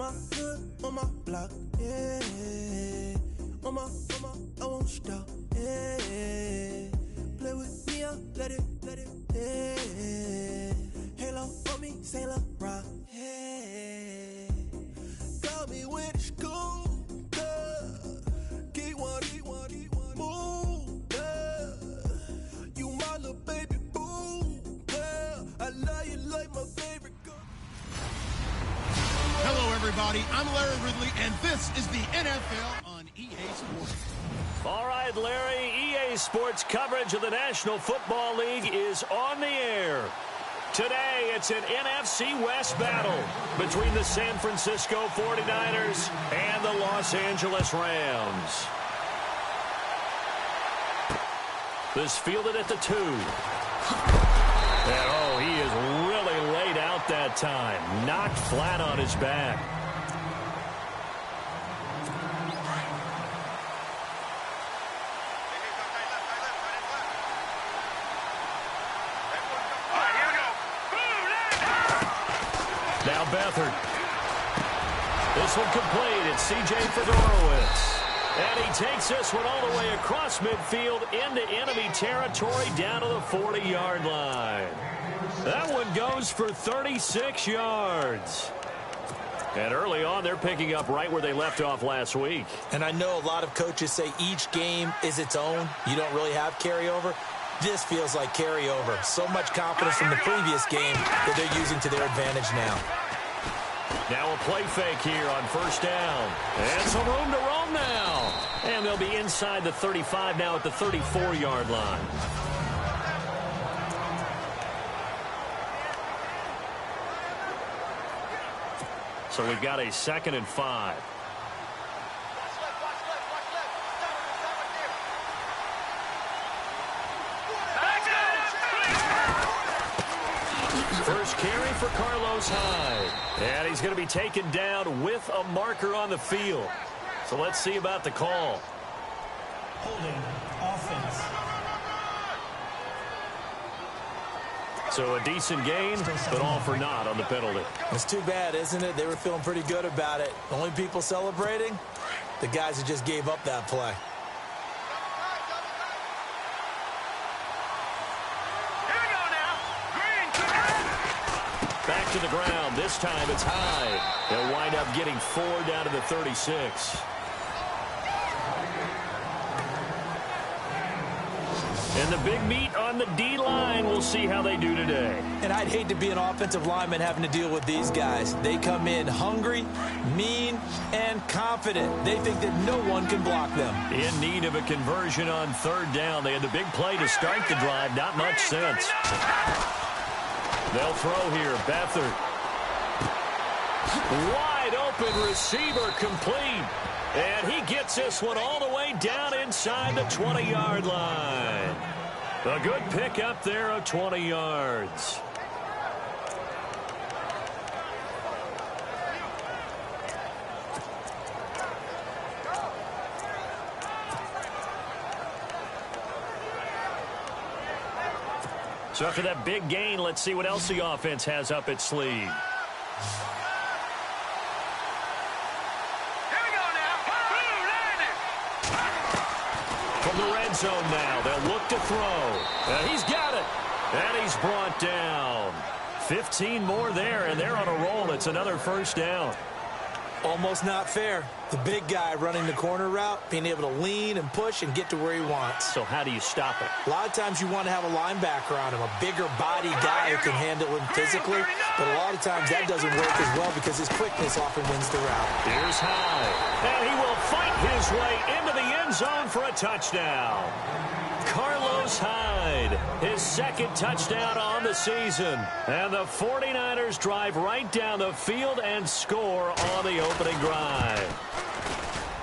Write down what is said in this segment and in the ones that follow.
my hood, on my block, yeah. On my, I won't stop, yeah. Play with me, I'll let it, yeah. Halo on me, Saint Laurent, yeah. Got me when it's cool, yeah. Keep one, move, yeah. You my little baby boo, yeah. I love you like my favorite girl. Hello, everybody. I'm Larry Ridley, and this is the NFL on EA Sports. All right, Larry, EA Sports coverage of the National Football League is on the air. Today, it's an NFC West battle between the San Francisco 49ers and the Los Angeles Rams. This fielded at the 2. And, oh, he is really laid out that time. Knocked flat on his back. Now Beathard. This one complete. It's C.J. Fedorowicz. And he takes this one all the way across midfield into enemy territory down to the 40-yard line. That one goes for 36 yards. And early on, they're picking up right where they left off last week. And I know a lot of coaches say each game is its own. You don't really have carryover. This feels like carryover. So much confidence from the previous game that they're using to their advantage now. Now a play fake here on first down. And some room to roam now. And they'll be inside the 35 now at the 34-yard line. So we've got a 2nd and 5. First carry for Carlos Hyde. And he's going to be taken down with a marker on the field. So let's see about the call. Holding offense. So a decent gain, but all for naught on the penalty. It's too bad, isn't it? They were feeling pretty good about it. The only people celebrating, the guys who just gave up that play. Back to the ground. This time it's Hyde. They'll wind up getting 4 down to the 36. And the big meat on the D-line. We'll see how they do today. And I'd hate to be an offensive lineman having to deal with these guys. They come in hungry, mean, and confident. They think that no one can block them. In need of a conversion on 3rd down. They had the big play to start the drive. Not much sense. They'll throw here. Beathard. Wide open receiver complete. And he gets this one all the way down inside the 20-yard line. A good pickup there of 20 yards. So after that big gain, let's see what else the offense has up its sleeve. From the red zone now, they'll look to throw. And he's got it. And he's brought down. 15 more there, and they're on a roll. It's another first down. Almost not fair. The big guy running the corner route, being able to lean and push and get to where he wants. So how do you stop it? A lot of times you want to have a linebacker on him, a bigger body guy who can handle him physically. But a lot of times that doesn't work as well because his quickness often wins the route. Here's Hyde. And he will fight his way into the end zone for a touchdown. Carlos Hyde, his 2nd touchdown on the season. And the 49ers drive right down the field and score on the opening drive.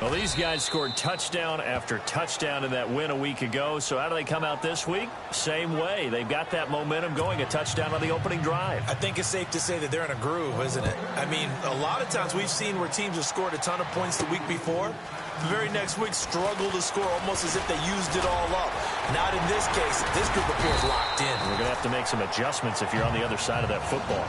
Well, these guys scored touchdown after touchdown in that win a week ago. So how do they come out this week? Same way. They've got that momentum going, a touchdown on the opening drive. I think it's safe to say that they're in a groove, isn't it? I mean, a lot of times we've seen where teams have scored a ton of points the week before. The very next week struggle to score almost as if they used it all up. Not in this case. This group appears locked in. We're going to have to make some adjustments if you're on the other side of that football.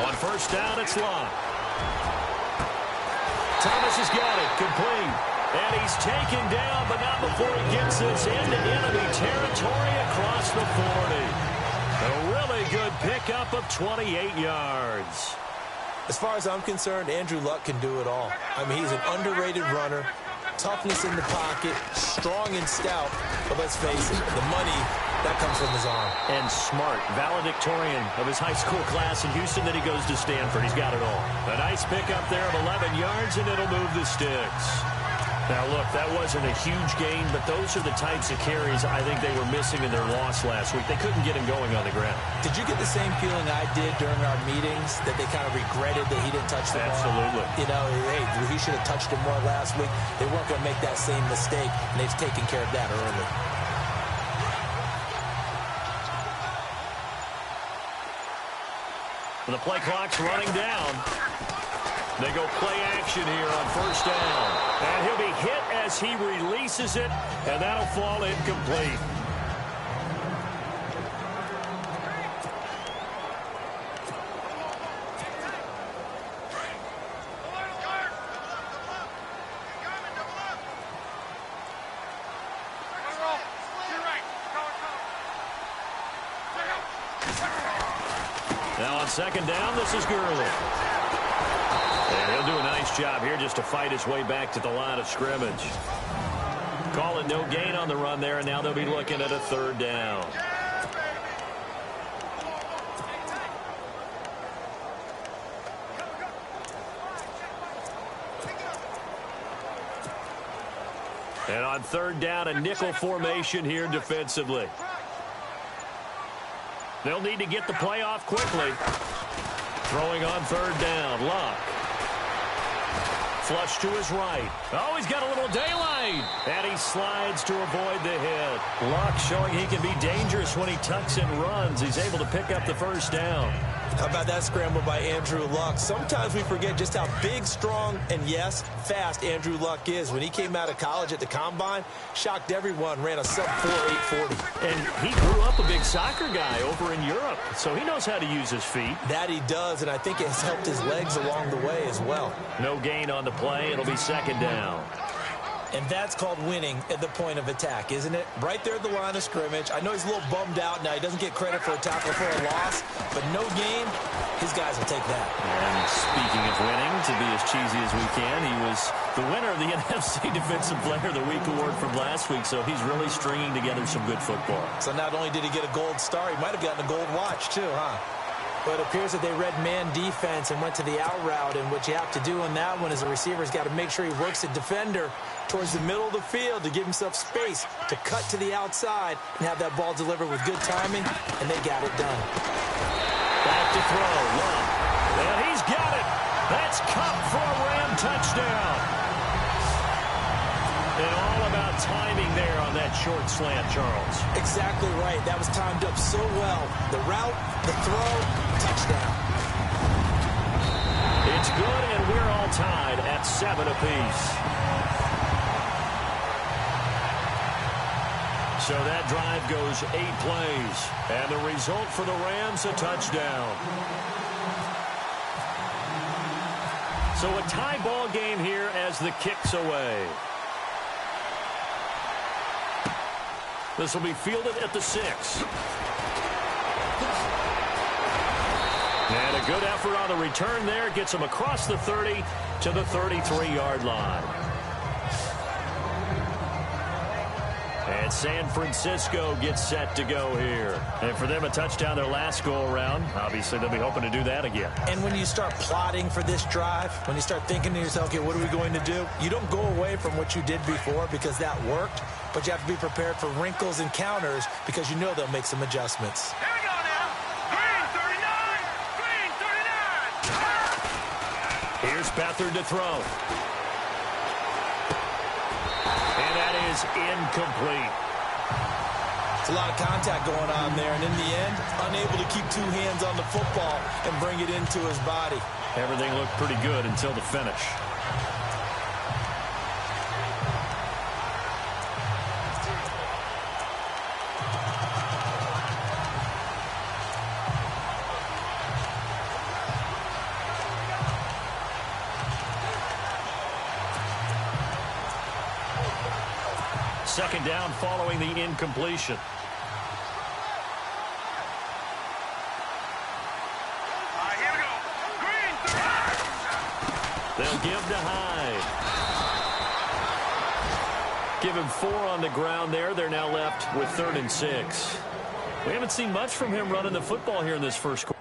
On first down, it's Luck. Thomas has got it, complete. And he's taken down, but not before he gets this into enemy territory across the 40. A really good pickup of 28 yards. As far as I'm concerned, Andrew Luck can do it all. I mean, he's an underrated runner, toughness in the pocket, strong and stout. But let's face it, the money, that comes from his arm. And smart, valedictorian of his high school class in Houston, then he goes to Stanford. He's got it all. A nice pickup there of 11 yards, and it'll move the sticks. Now, look, that wasn't a huge gain, but those are the types of carries I think they were missing in their loss last week. They couldn't get him going on the ground. Did you get the same feeling I did during our meetings, that they kind of regretted that he didn't touch the ball? Absolutely. You know, hey, he should have touched it more last week. They weren't going to make that same mistake, and they've taken care of that early. The play clock's running down. They go play action here on first down. And he'll be hit as he releases it, and that'll fall incomplete. Now on second down, this is Gurley. And he'll do a nice job here just to fight his way back to the line of scrimmage. Call it no gain on the run there, and now they'll be looking at a third down. And on third down, a nickel formation here defensively. They'll need to get the play off quickly. Throwing on third down, Luck. Flush to his right. Oh, he's got a little daylight. And he slides to avoid the hit. Luck showing he can be dangerous when he tucks and runs. He's able to pick up the first down. How about that scramble by Andrew Luck? Sometimes we forget just how big, strong, and, yes, fast Andrew Luck is. When he came out of college at the Combine, shocked everyone, ran a sub-4 840. And he grew up a big soccer guy over in Europe, so he knows how to use his feet. That he does, and I think it has helped his legs along the way as well. No gain on the play. It'll be second down. And that's called winning at the point of attack, isn't it? Right there at the line of scrimmage. I know he's a little bummed out now. He doesn't get credit for a tackle for a loss, but no gain, his guys will take that. And speaking of winning, to be as cheesy as we can, he was the winner of the NFC Defensive Player of the Week award from last week, so he's really stringing together some good football. So not only did he get a gold star, he might have gotten a gold watch too, huh? But it appears that they read man defense and went to the out route, and what you have to do on that one is the receiver's got to make sure he works the defender towards the middle of the field to give himself space to cut to the outside and have that ball delivered with good timing, and they got it done. Back to throw, Luck. And he's got it. That's Cup for a Ram touchdown. And all about timing there on that short slant, Charles. Exactly right. That was timed up so well. The route, the throw, touchdown. It's good, and we're all tied at 7 apiece. So that drive goes 8 plays. And the result for the Rams, a touchdown. So a tie ball game here as the kick's away. This will be fielded at the 6. And a good effort on the return there. Gets him across the 30 to the 33-yard line. And San Francisco gets set to go here. And for them, a touchdown their last go-around. Obviously, they'll be hoping to do that again. And when you start plotting for this drive, when you start thinking to yourself, okay, what are we going to do? You don't go away from what you did before because that worked, but you have to be prepared for wrinkles and counters because you know they'll make some adjustments. Here we go now. Green 39. Here's Beathard to throw. And that is incomplete. It's a lot of contact going on there, and in the end, unable to keep 2 hands on the football and bring it into his body. Everything looked pretty good until the finish. second down following the incompletion. Here we go. Green. They'll give to Hyde. Give him 4 on the ground there. They're now left with 3rd and 6. We haven't seen much from him running the football here in this first quarter.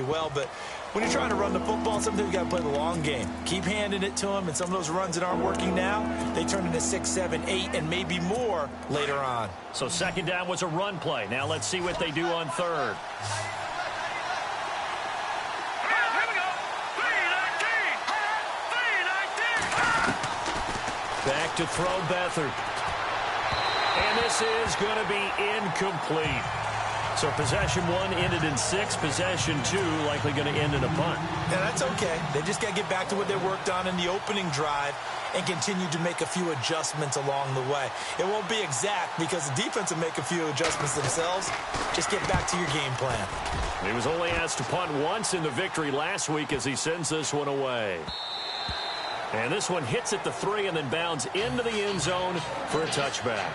Well, but when you're trying to run the football, sometimes you got to play the long game. Keep handing it to them, and some of those runs that aren't working now, they turn into 6, 7, 8, and maybe more later on. So second down was a run play. Now let's see what they do on 3rd. Here we go. 3-19. Back to throw Beathard. And this is going to be incomplete. So possession 1 ended in 6. Possession 2 likely going to end in a punt. Yeah, that's okay. They just got to get back to what they worked on in the opening drive and continue to make a few adjustments along the way. It won't be exact because the defense will make a few adjustments themselves. Just get back to your game plan. He was only asked to punt once in the victory last week as he sends this one away. And this one hits at the 3 and then bounds into the end zone for a touchback.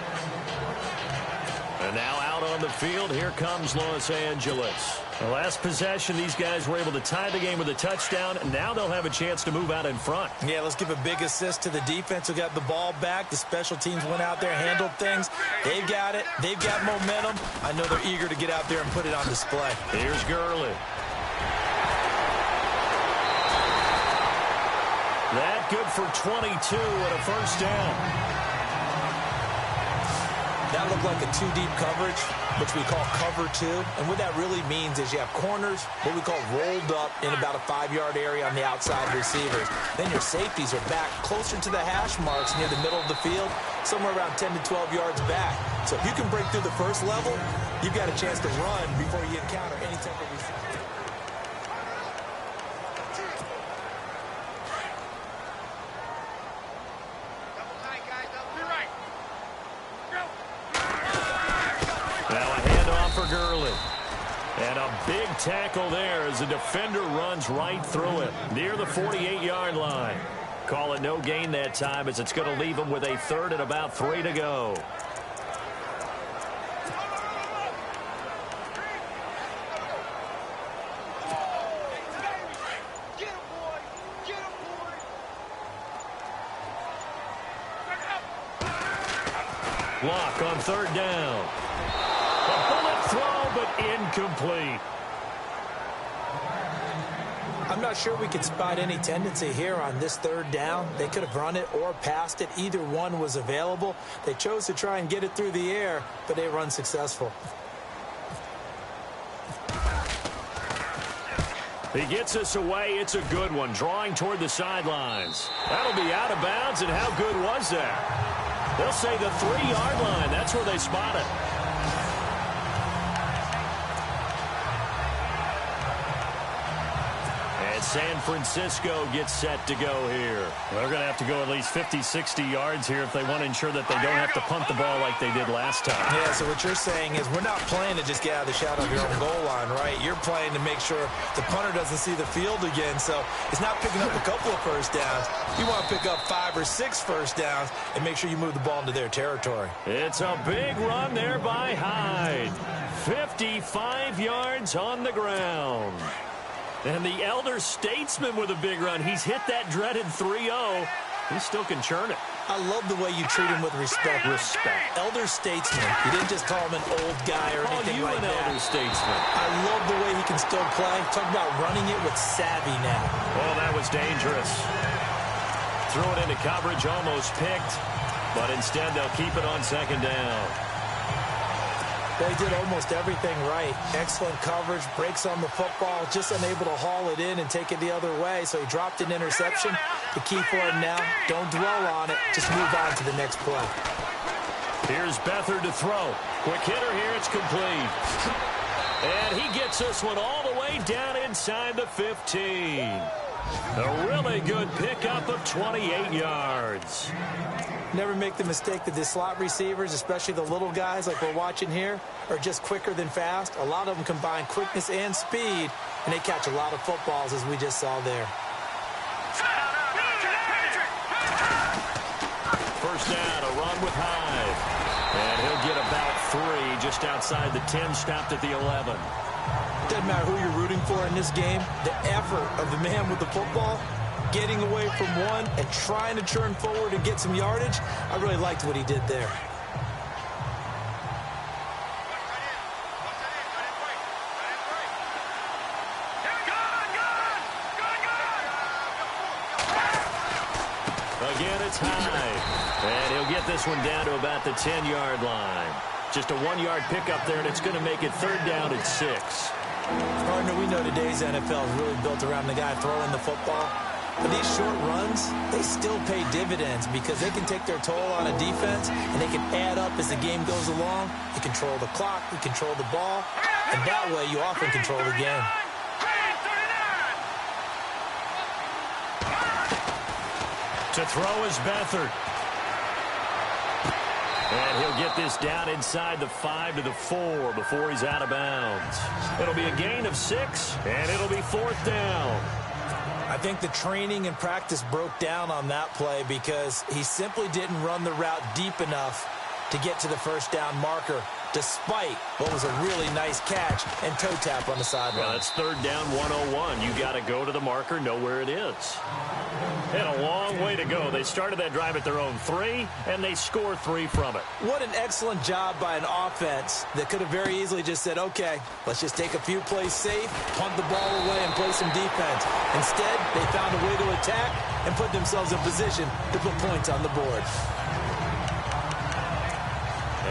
And now out on the field, here comes Los Angeles. The last possession, these guys were able to tie the game with a touchdown, and now they'll have a chance to move out in front. Yeah, let's give a big assist to the defense who got the ball back. The special teams went out there, handled things. They've got it. They've got momentum. I know they're eager to get out there and put it on display. Here's Gurley. That good for 22 and a first down. That looked like a two-deep coverage, which we call cover two. And what that really means is you have corners, what we call rolled up in about a 5-yard area on the outside receivers. Then your safeties are back closer to the hash marks near the middle of the field, somewhere around 10 to 12 yards back. So if you can break through the first level, you've got a chance to run before you encounter any type of receiver. Gurley. And a big tackle there as the defender runs right through it near the 48-yard line. Call it no gain that time as it's going to leave him with a third and about 3 to go. Block on third down. A bullet throw, but incomplete. I'm not sure we could spot any tendency here on this third down. They could have run it or passed it. Either one was available. They chose to try and get it through the air, but they were unsuccessful. He gets us away. It's a good one. Drawing toward the sidelines. That'll be out of bounds, and how good was that? They'll say the 3-yard line. That's where they spot it. San Francisco gets set to go here. Well, they're going to have to go at least 50, 60 yards here if they want to ensure that they don't have to punt the ball like they did last time. Yeah, so what you're saying is we're not playing to just get out of the shadow of your own goal line, right? You're playing to make sure the punter doesn't see the field again. So it's not picking up a couple of first downs. You want to pick up 5 or 6 first downs and make sure you move the ball into their territory. It's a big run there by Hyde. 55 yards on the ground. And the elder statesman with a big run. He's hit that dreaded 3-0. He still can churn it. I love the way you treat him with respect. Elder statesman. You didn't just call him an old guy or anything like that. Elder statesman. I love the way he can still play. Talk about running it with savvy now. Oh, that was dangerous. Threw it into coverage, almost picked. But instead, they'll keep it on second down. They did almost everything right. Excellent coverage, breaks on the football, just unable to haul it in and take it the other way. So he dropped an interception. The key for him now, don't dwell on it. Just move on to the next play. Here's Beathard to throw. Quick hitter here, it's complete. And he gets this one all the way down inside the 15. A really good pickup of 28 yards. Never make the mistake that the slot receivers, especially the little guys like we're watching here, are just quicker than fast. A lot of them combine quickness and speed, and they catch a lot of footballs, as we just saw there. First down, a run with Hyde. And he'll get about 3 just outside the 10, stopped at the 11. Doesn't matter who you're rooting for in this game. The effort of the man with the football, getting away from one and trying to churn forward and get some yardage. I really liked what he did there. Again, it's Hyde. And he'll get this one down to about the 10-yard line. Just a 1-yard pickup there, and it's going to make it third down at 6. Partner, we know today's NFL is really built around the guy throwing the football. But these short runs, they still pay dividends because they can take their toll on a defense and they can add up as the game goes along. You control the clock, you control the ball, and that way you often control the game. To throw is Beathard. And he'll get this down inside the 5 to the 4 before he's out of bounds. It'll be a gain of 6, and it'll be fourth down. I think the training and practice broke down on that play because he simply didn't run the route deep enough to get to the first down marker, despite what was a really nice catch and toe tap on the sideline. Well, that's third down 101. You got to go to the marker, know where it is. And a long way to go. They started that drive at their own 3, and they scored 3 from it. What an excellent job by an offense that could have very easily just said, okay, let's just take a few plays safe, punt the ball away, and play some defense. Instead, they found a way to attack and put themselves in position to put points on the board.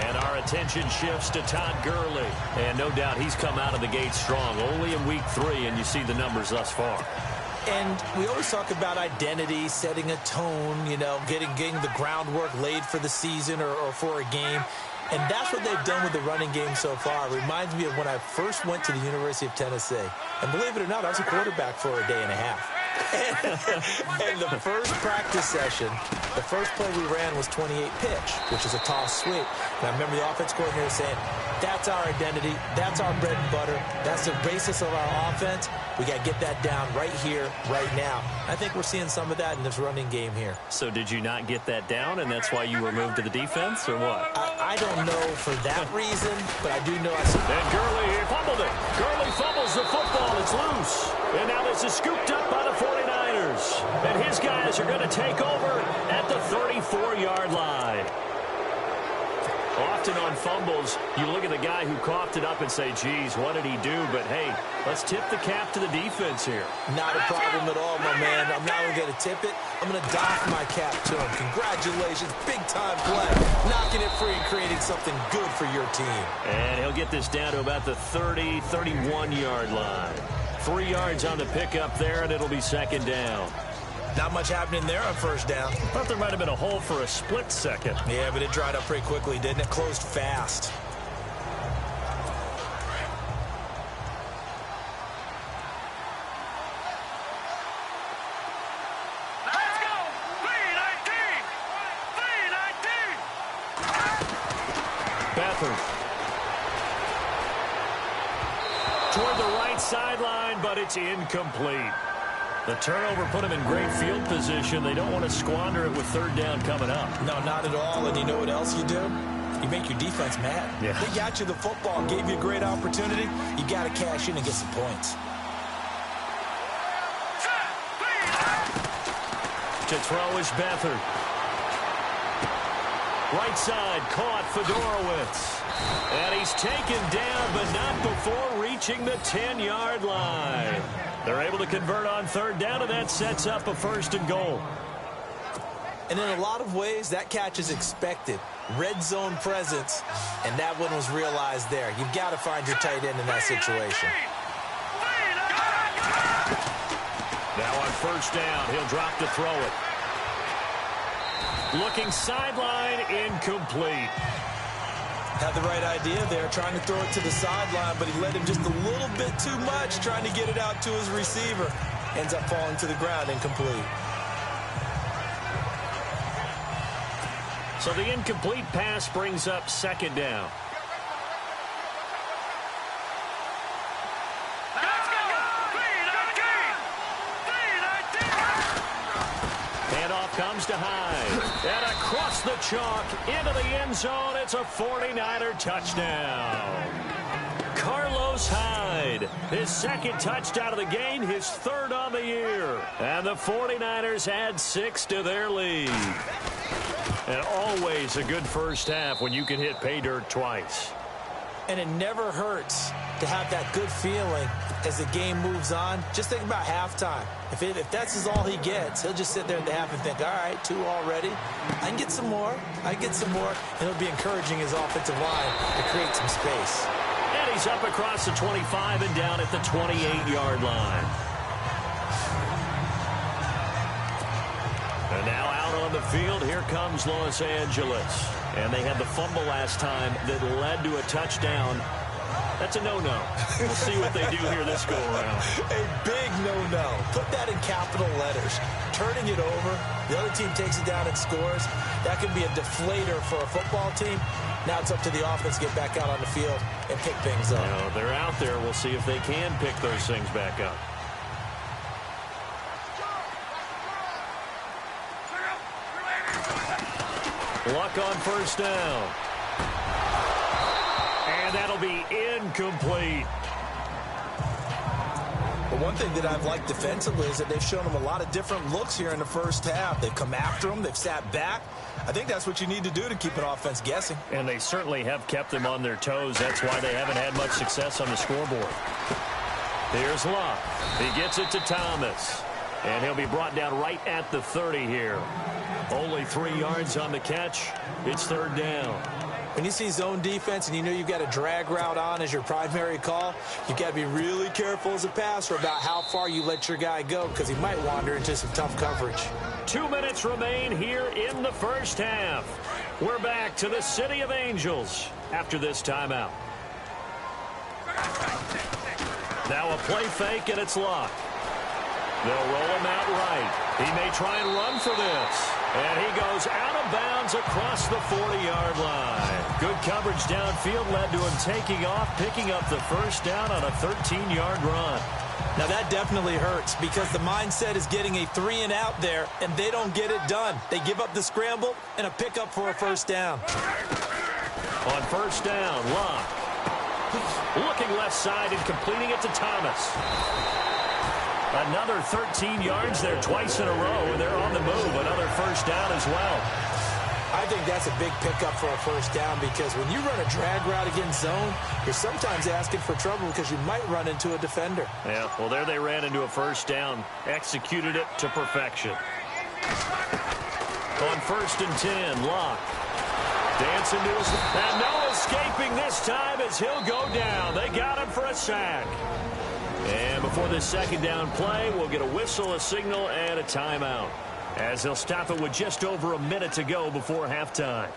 And our attention shifts to Todd Gurley. And no doubt he's come out of the gate strong, only in week 3, and you see the numbers thus far. And we always talk about identity, setting a tone, you know, getting the groundwork laid for the season or for a game. And that's what they've done with the running game so far. It reminds me of when I first went to the University of Tennessee. And believe it or not, I was a quarterback for a day and a half. And the first practice session, the first play we ran was 28 pitch, which is a toss sweep. And I remember the offense coordinator saying, that's our identity, that's our bread and butter, that's the basis of our offense. We got to get that down right here, right now. I think we're seeing some of that in this running game here. So did you not get that down, and that's why you were moved to the defense, or what? I don't know for that reason, but I do know I said. And Gurley fumbled it. Gurley fumbles the football. It's loose. And now this is scooped up by the 49ers. And his guys are going to take over at the 34-yard line. Often on fumbles, you look at the guy who coughed it up and say, geez, what did he do? But, hey, let's tip the cap to the defense here. Not a problem at all, my man. I'm not going to tip it. I'm going to doff my cap to him. Congratulations. Big-time play. Knocking it free and creating something good for your team. And he'll get this down to about the 30, 31-yard line. 3 yards on the pickup there, and it'll be second down. Not much happening there on first down. Thought there might have been a hole for a split second. Yeah, but it dried up pretty quickly, didn't it? Closed fast. Let's go! 319! 319! Beathard. Toward the right sideline, but it's incomplete. The turnover put them in great field position. They don't want to squander it with third down coming up. No, not at all. And you know what else you do? You make your defense mad. Yeah. They got you the football, gave you a great opportunity. You got to cash in and get some points. To throw is Beathard. Right side, caught Fedorowicz. And he's taken down, but not before reaching the 10-yard line. They're able to convert on third down, and that sets up a first and goal. And in a lot of ways, that catch is expected. Red zone presence, and that one was realized there. You've got to find your tight end in that situation. Now on first down, he'll drop to throw it. Looking sideline, incomplete. Had the right idea there, trying to throw it to the sideline, but he led him just a little bit too much, trying to get it out to his receiver. Ends up falling to the ground, incomplete. So the incomplete pass brings up second down. Handoff comes to Hyde. And across the chalk into the end zone. It's a 49er touchdown. Carlos Hyde, his second touchdown of the game, his third on the year. And the 49ers add 6 to their lead. And always a good first half when you can hit pay dirt twice. And it never hurts to have that good feeling as the game moves on. Just think about halftime. If that's all he gets, he'll just sit there at the half and think, all right, 2 already. I can get some more. I can get some more. And it'll be encouraging his offensive line to create some space. And he's up across the 25 and down at the 28-yard line. And now out on the field, here comes Los Angeles. And they had the fumble last time that led to a touchdown. That's a no-no. We'll see what they do here this go-around. A big no-no. Put that in capital letters. Turning it over, the other team takes it down and scores. That could be a deflator for a football team. Now it's up to the offense to get back out on the field and pick things up. Now, they're out there. We'll see if they can pick those things back up. Luck on first down. And that'll be incomplete. But one thing that I've liked defensively is that they've shown them a lot of different looks here in the first half. They've come after them. They've sat back. I think that's what you need to do to keep an offense guessing. And they certainly have kept them on their toes. That's why they haven't had much success on the scoreboard. Here's Luck. He gets it to Thomas. And he'll be brought down right at the 30 here. Only 3 yards on the catch. It's third down. When you see zone defense and you know you've got a drag route on as your primary call, you've got to be really careful as a passer about how far you let your guy go because he might wander into some tough coverage. 2 minutes remain here in the first half. We're back to the City of Angels after this timeout. Now a play fake, and it's Luck. They'll roll him out right. He may try and run for this. And he goes out of bounds across the 40-yard line. Good coverage downfield led to him taking off, picking up the first down on a 13-yard run. Now that definitely hurts because the mindset is getting a 3-and-out there, and they don't get it done. They give up the scramble and a pickup for a first down. On first down, Luck. Looking left side and completing it to Thomas. Another 13 yards there twice in a row, and they're on the move. Another first down as well. I think that's a big pickup for a first down because when you run a drag route against zone, you're sometimes asking for trouble because you might run into a defender. Yeah, well, there they ran into a first down. Executed it to perfection. On first and 10, Luck. Dancing to his... And no escaping this time as he'll go down. They got him for a sack. And before this second down play, we'll get a whistle, a signal, and a timeout, as he'll stop it with just over a minute to go before halftime.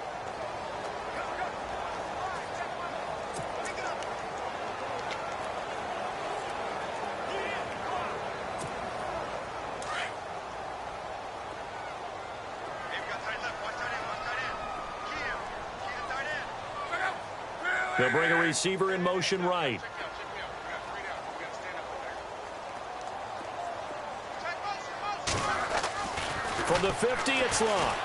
They'll bring a receiver in motion right. From the 50, it's Luck.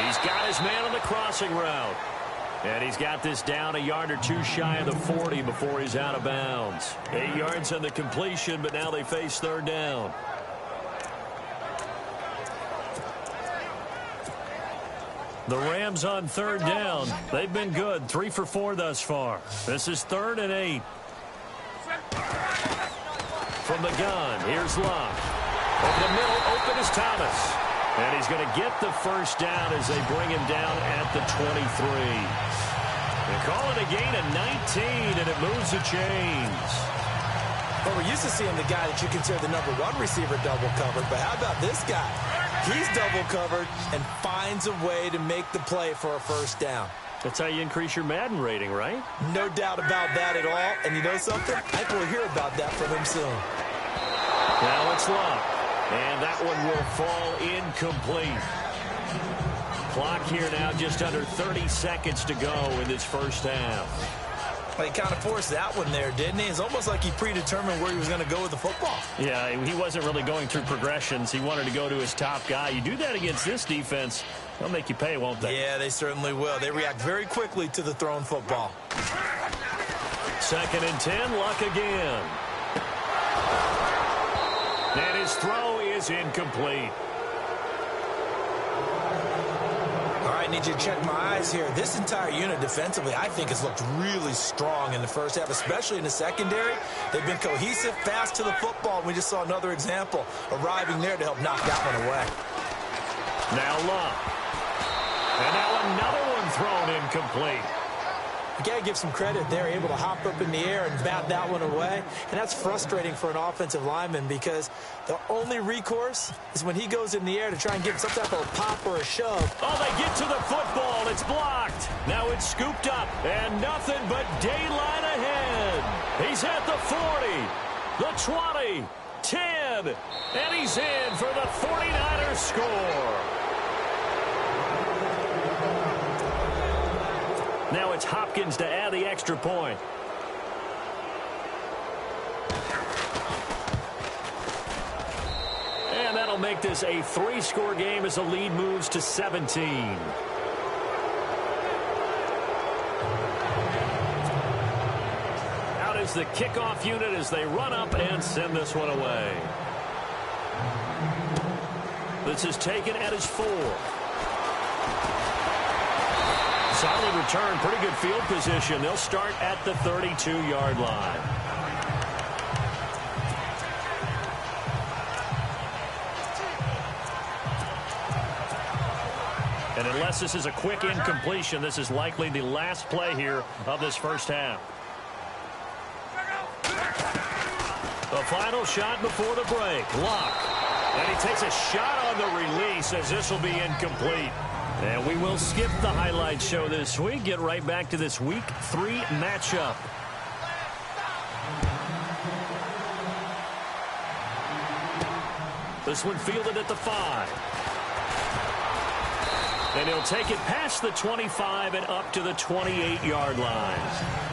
He's got his man on the crossing route. And he's got this down a yard or two shy of the 40 before he's out of bounds. 8 yards on the completion, but now they face third down. The Rams on third down. They've been good. 3 for 4 thus far. This is 3rd and 8. From the gun, here's Luck. Over the middle, open is Thomas. And he's going to get the first down as they bring him down at the 23. They call it a gain of 19, and it moves the chains. Well, we're used to seeing the guy that you consider the #1 receiver double covered, but how about this guy? He's double covered and finds a way to make the play for a first down. That's how you increase your Madden rating, right? No doubt about that at all. And you know something? I think we'll hear about that from him soon. Now it's Luck. And that one will fall incomplete. Clock here now, just under 30 seconds to go in this first half. Well, he kind of forced that one there, didn't he? It's almost like he predetermined where he was going to go with the football. Yeah, he wasn't really going through progressions. He wanted to go to his top guy. You do that against this defense, they'll make you pay, won't they? Yeah, they certainly will. They react very quickly to the thrown football. 2nd and 10, Luck again. And his throw is incomplete. All right, I need you to check my eyes here. This entire unit defensively, I think, has looked really strong in the first half, especially in the secondary. They've been cohesive, fast to the football. We just saw another example arriving there to help knock that one away. Now Luck. And now another one thrown incomplete. You got to give some credit. They're able to hop up in the air and bat that one away. And that's frustrating for an offensive lineman because the only recourse is when he goes in the air to try and give some type of a pop or a shove. Oh, they get to the football. It's blocked. Now it's scooped up. And nothing but daylight ahead. He's at the 40, the 20, 10. And he's in for the 49ers score. Now it's Hopkins to add the extra point. And that'll make this a 3-score game as the lead moves to 17. is the kickoff unit as they run up and send this one away. This is taken at his 4. Solid return, pretty good field position. They'll start at the 32-yard line. And unless this is a quick incompletion, this is likely the last play here of this first half. The final shot before the break. Luck. And he takes a shot on the release as this will be incomplete. And we will skip the highlight show this week. Get right back to this Week 3 matchup. This one fielded at the 5. And he'll take it past the 25 and up to the 28-yard line.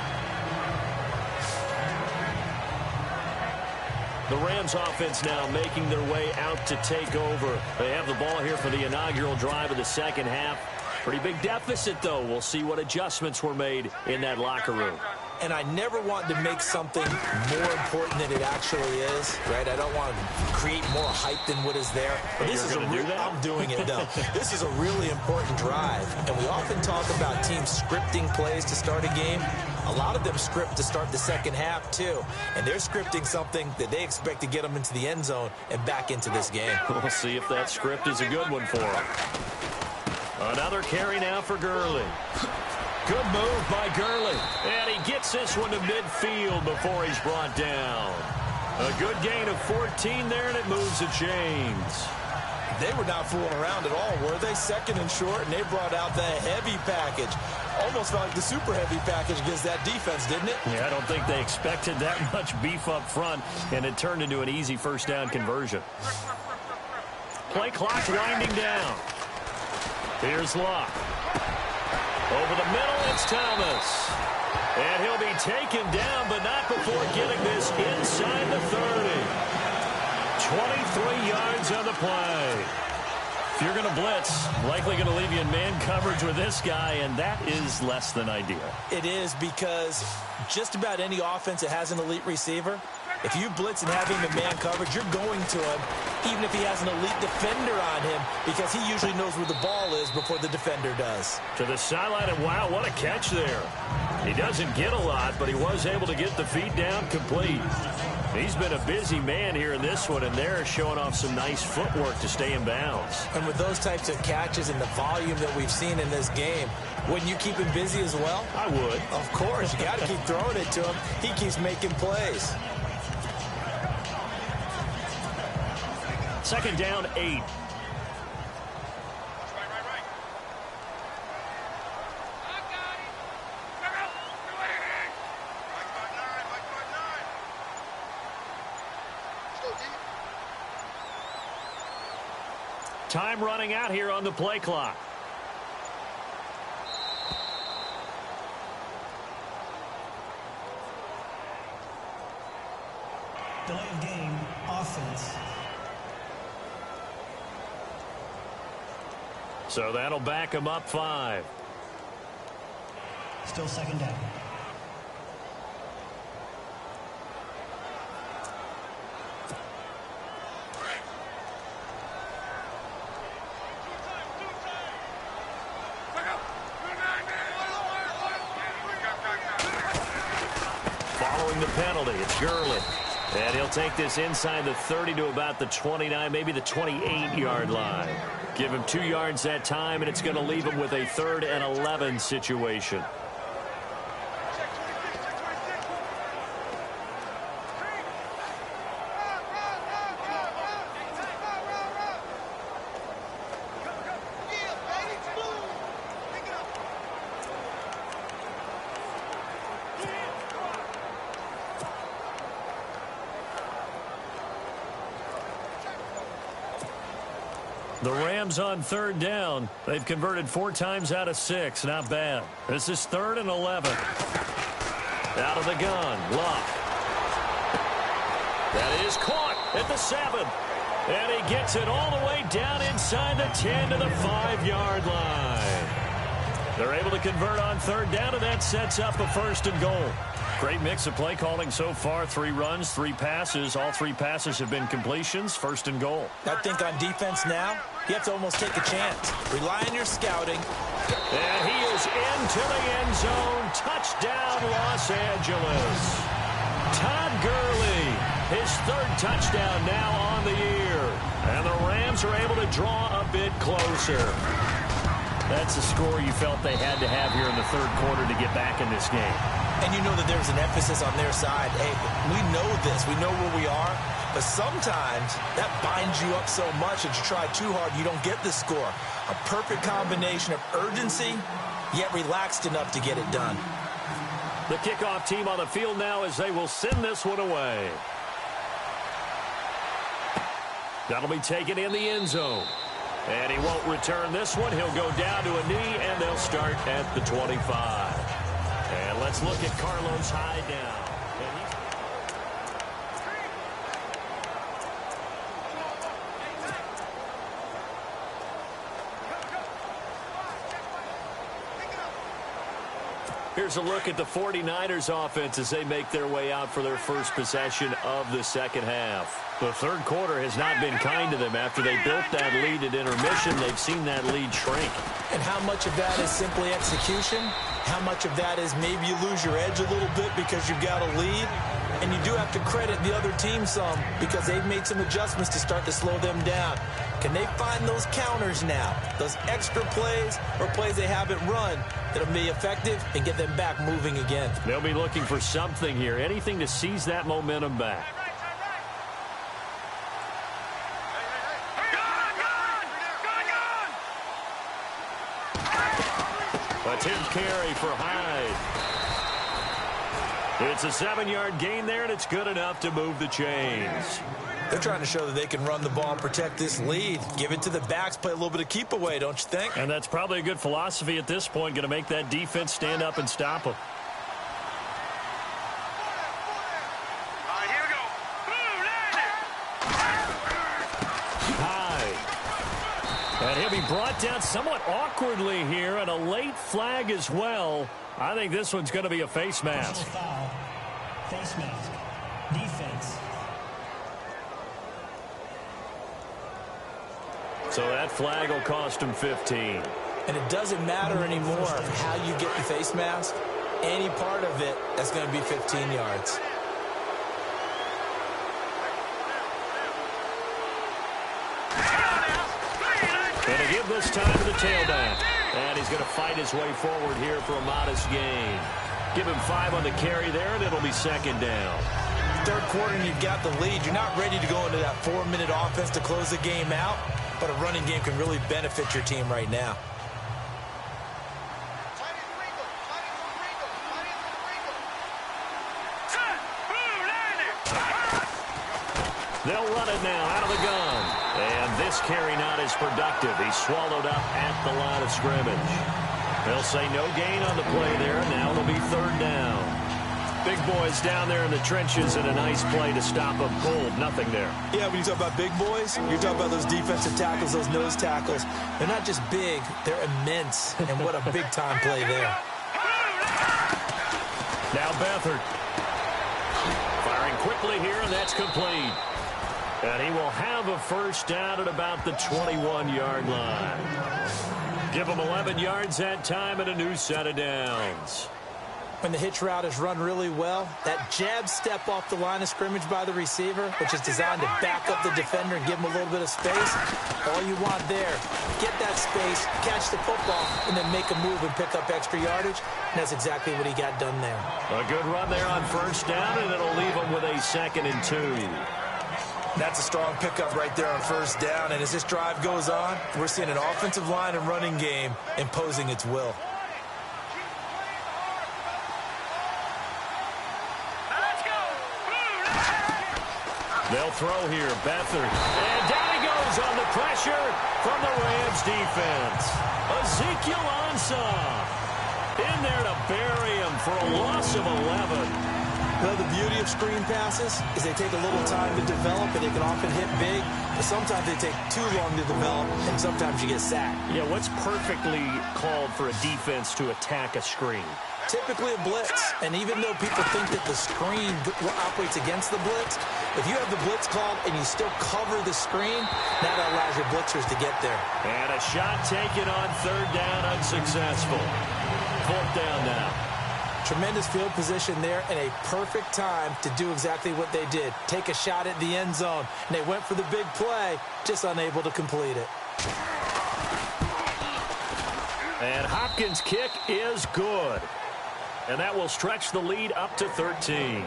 The Rams offense now making their way out to take over. They have the ball here for the inaugural drive of the second half. Pretty big deficit, though. We'll see what adjustments were made in that locker room. And I never want to make something more important than it actually is, right? I don't want to create more hype than what is there. But this is I'm doing it, though. This is a really important drive. And we often talk about teams scripting plays to start a game. A lot of them script to start the second half, too. And they're scripting something that they expect to get them into the end zone and back into this game. We'll see if that script is a good one for them. Another carry now for Gurley. Good move by Gurley. And he gets this one to midfield before he's brought down. A good gain of 14 there, and it moves the chains. They were not fooling around at all, were they? Second and short, and they brought out the heavy package. Almost felt like the super heavy package against that defense, didn't it? Yeah, I don't think they expected that much beef up front, and it turned into an easy first down conversion. Play clock winding down. Here's Luck. Over the middle, it's Thomas. And he'll be taken down, but not before getting this inside the 30. 23 yards on the play. If you're going to blitz, likely going to leave you in man coverage with this guy, and that is less than ideal. It is, because just about any offense that has an elite receiver, if you blitz and have him in man coverage, you're going to him, even if he has an elite defender on him, because he usually knows where the ball is before the defender does. To the sideline, and wow, what a catch there. He doesn't get a lot, but he was able to get the feet down complete. He's been a busy man here in this one, and they're showing off some nice footwork to stay in bounds. And with those types of catches and the volume that we've seen in this game, wouldn't you keep him busy as well? I would. Of course. You got to keep throwing it to him. He keeps making plays. Second down, 8. Time running out here on the play clock. Delay of game, offense. So that'll back him up 5. Still second down. Following the penalty, it's Gurley. And he'll take this inside the 30 to about the 29, maybe the 28-yard line. Give him 2 yards that time, and it's going to leave him with a 3rd and 11 situation. The Rams on 3rd down. They've converted 4 times out of 6. Not bad. This is 3rd and 11. Out of the gun. Luck. That is caught at the 7. And he gets it all the way down inside the 10 to the 5-yard line. They're able to convert on 3rd down, and that sets up a 1st and goal. Great mix of play calling so far. 3 runs, 3 passes. All 3 passes have been completions. 1st and goal. I think on defense now, you have to almost take a chance. Rely on your scouting. And he is into the end zone. Touchdown, Los Angeles. Todd Gurley, his 3rd touchdown now on the year. And the Rams are able to draw a bit closer. That's a score you felt they had to have here in the 3rd quarter to get back in this game. And you know that there's an emphasis on their side. Hey, we know this. We know where we are. But sometimes that binds you up so much that you try too hard, you don't get the score. A perfect combination of urgency, yet relaxed enough to get it done. The kickoff team on the field now as they will send this one away. That'll be taken in the end zone. And he won't return this one. He'll go down to a knee, and they'll start at the 25. And let's look at Carlos Hyde now. Here's a look at the 49ers offense as they make their way out for their first possession of the second half. The 3rd quarter has not been kind to them. After they built that lead at intermission, they've seen that lead shrink. And how much of that is simply execution? How much of that is maybe you lose your edge a little bit because you've got a lead? And you do have to credit the other team some because they've made some adjustments to start to slow them down. Can they find those counters now, those extra plays or plays they haven't run that'll be effective and get them back moving again? They'll be looking for something here, anything to seize that momentum back. Attempt carry for Hyde. It's a 7-yard gain there, and it's good enough to move the chains. They're trying to show that they can run the ball and protect this lead. Give it to the backs, play a little bit of keep away, don't you think? And that's probably a good philosophy at this point, going to make that defense stand up and stop them. And he'll be brought down somewhat awkwardly here, and a late flag as well. I think this one's going to be a face mask. Foul. Face mask. Defense. So that flag will cost him 15. And it doesn't matter anymore how you get the face mask. Any part of it, that's going to be 15 yards. Going to give this time to the tailback. And he's going to fight his way forward here for a modest gain. Give him 5 on the carry there, and it'll be 2nd down. 3rd quarter, and you've got the lead. You're not ready to go into that 4-minute offense to close the game out, but a running game can really benefit your team right now. They'll run it now out of the gun. And this carry not as productive. He's swallowed up at the line of scrimmage. They'll say no gain on the play there. Now it'll be 3rd down. Big boys down there in the trenches, and a nice play to stop them cold. Nothing there. Yeah, when you talk about big boys, you're talking about those defensive tackles, those nose tackles. They're not just big, they're immense. And what a big-time play there. Now Beathard. Firing quickly here, and that's complete. And he will have a first down at about the 21-yard line. Give him 11 yards that time and a new set of downs. When the hitch route is run really well, that jab step off the line of scrimmage by the receiver, which is designed to back up the defender and give him a little bit of space, all you want there, get that space, catch the football, and then make a move and pick up extra yardage. And that's exactly what he got done there. A good run there on first down, and it'll leave him with a 2nd and 2. That's a strong pickup right there on first down. And as this drive goes on, we're seeing an offensive line and running game imposing its will. They'll throw here. Beathard. And down he goes on the pressure from the Rams defense. Ezekiel Ansah in there to bury him for a loss of 11. Well, the beauty of screen passes is they take a little time to develop, and they can often hit big, but sometimes they take too long to develop, and sometimes you get sacked. Yeah, what's perfectly called for a defense to attack a screen? typically a blitz. And even though people think that the screen operates against the blitz, if you have the blitz called and you still cover the screen, now that allows your blitzers to get there. And a shot taken on third down, unsuccessful. Fourth down now. Tremendous field position there and a perfect time to do exactly what they did. Take a shot at the end zone. And they went for the big play, just unable to complete it. And Hopkins' kick is good. And that will stretch the lead up to 13.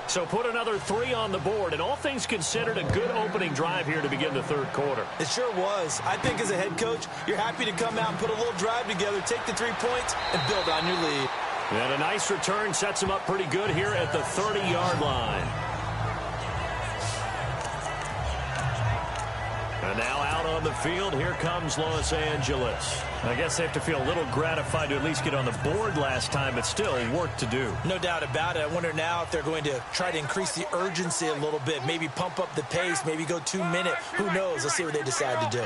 So put another 3 on the board, and all things considered, a good opening drive here to begin the third quarter. It sure was. I think as a head coach, you're happy to come out and put a little drive together, take the 3 points, and build on your lead. And a nice return sets him up pretty good here at the 30-yard line. And now out on the field, here comes Los Angeles. I guess they have to feel a little gratified to at least get on the board last time, but still work to do. No doubt about it. I wonder now if they're going to try to increase the urgency a little bit, maybe pump up the pace, maybe go 2 minute. Who knows? Let's see what they decide to do.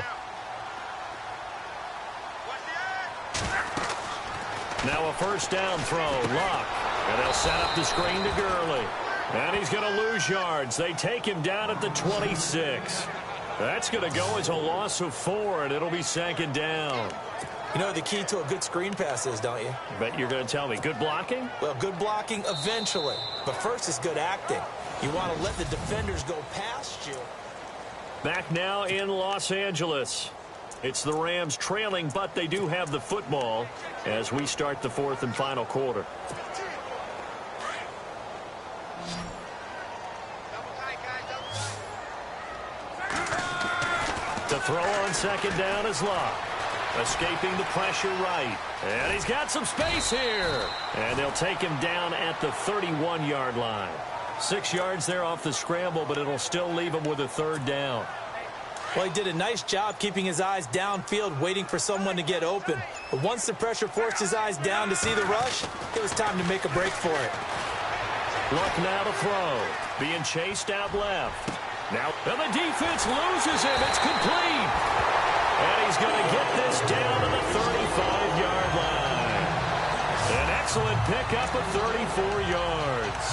Now a first down throw, Luck. And they'll set up the screen to Gurley. And he's going to lose yards. They take him down at the 26. That's going to go as a loss of 4, and it'll be second down. You know the key to a good screen pass is, don't you? Bet you're going to tell me. Good blocking? Well, good blocking eventually. But first is good acting. You want to let the defenders go past you. Back now in Los Angeles. It's the Rams trailing, but they do have the football as we start the fourth and final quarter. The throw on second down is Luck. Escaping the pressure right. And he's got some space here. And they'll take him down at the 31-yard line. 6 yards there off the scramble, but it'll still leave him with a third down. Well, he did a nice job keeping his eyes downfield, waiting for someone to get open. But once the pressure forced his eyes down to see the rush, it was time to make a break for it. Luck now to throw. Being chased out left. Now, and the defense loses him. It's complete. And he's going to get this down to the 35-yard line. An excellent pickup of 34 yards.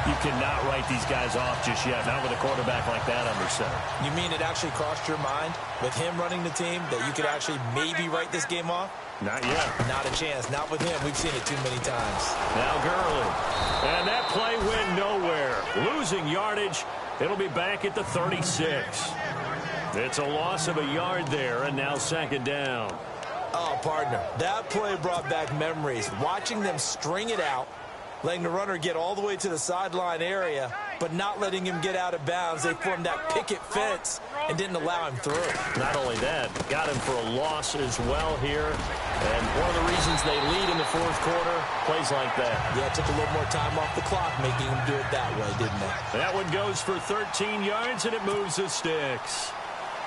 You cannot write these guys off just yet, not with a quarterback like that under center. You mean it actually crossed your mind with him running the team that you could actually maybe write this game off? Not yet. Not a chance. Not with him. We've seen it too many times. Now Gurley. And that play went nowhere. Losing yardage. It'll be back at the 36. It's a loss of a yard there, and now second down. Oh, partner, that play brought back memories. Watching them string it out, letting the runner get all the way to the sideline area, but not letting him get out of bounds. They formed that picket fence and didn't allow him through. Not only that, got him for a loss as well here. And one of the reasons they lead in the fourth quarter, plays like that. Yeah, it took a little more time off the clock making him do it that way, didn't it? That one goes for 13 yards, and it moves the sticks.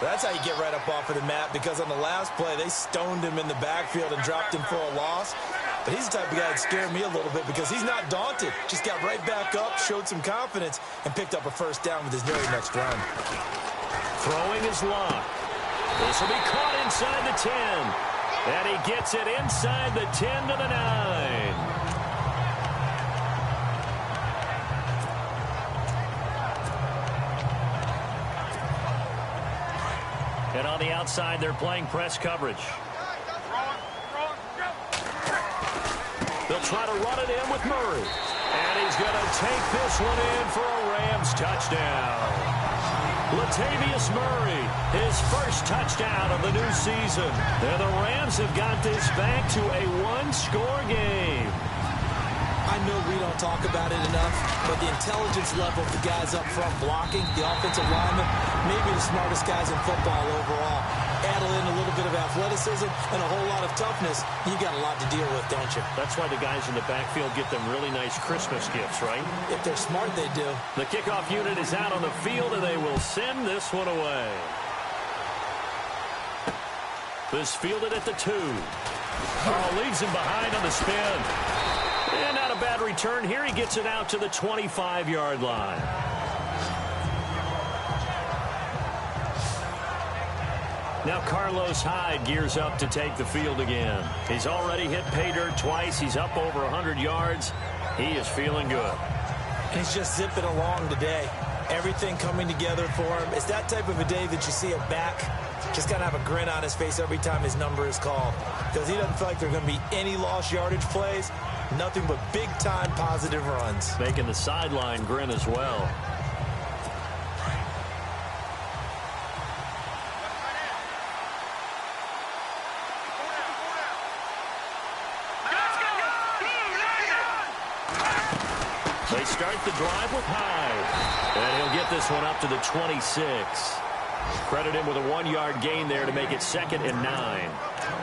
That's how you get right up off of the map, because on the last play, they stoned him in the backfield and dropped him for a loss. But he's the type of guy that scared me a little bit because he's not daunted. Just got right back up, showed some confidence, and picked up a first down with his very next run. Throwing is Luck. This will be caught inside the 10. And he gets it inside the 10 to the 9. And on the outside, they're playing press coverage. They'll try to run it in with Murray. And he's going to take this one in for a Rams touchdown. Latavius Murray, his first touchdown of the new season. And the Rams have got this back to a one-score game. I know we don't talk about it enough, but the intelligence level of the guys up front blocking, the offensive linemen, maybe the smartest guys in football overall. Add in a little bit of athleticism and a whole lot of toughness, you got a lot to deal with, don't you? That's why the guys in the backfield get them really nice Christmas gifts, right? If they're smart, they do. The kickoff unit is out on the field, and they will send this one away. This fielded at the 2. Oh, leaves him behind on the spin. And not a bad return here. He gets it out to the 25-yard line. Now Carlos Hyde gears up to take the field again. He's already hit pay dirt twice. He's up over 100 yards. He is feeling good. He's just zipping along today. Everything coming together for him. It's that type of a day that you see a back just kind of have a grin on his face every time his number is called, because he doesn't feel like there are going to be any lost yardage plays. Nothing but big-time positive runs. Making the sideline grin as well. They start the drive with Hyde. And he'll get this one up to the 26. Credit him with a 1-yard gain there to make it 2nd and 9.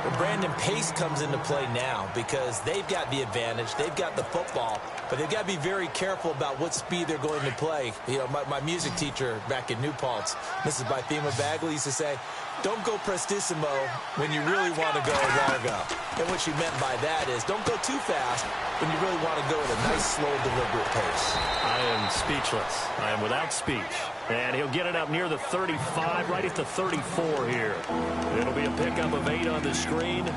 Well, Brandon, pace comes into play now because they've got the advantage. They've got the football, but they've got to be very careful about what speed they're going to play. You know, my music teacher back in New Paltz, Mrs. Bythema Bagley, used to say, don't go prestissimo when you really want to go largo. And what she meant by that is don't go too fast when you really want to go at a nice, slow, deliberate pace. I am speechless. I am without speech. And he'll get it up near the 35, right at the 34 here. It'll be a pickup of 8 on the screen,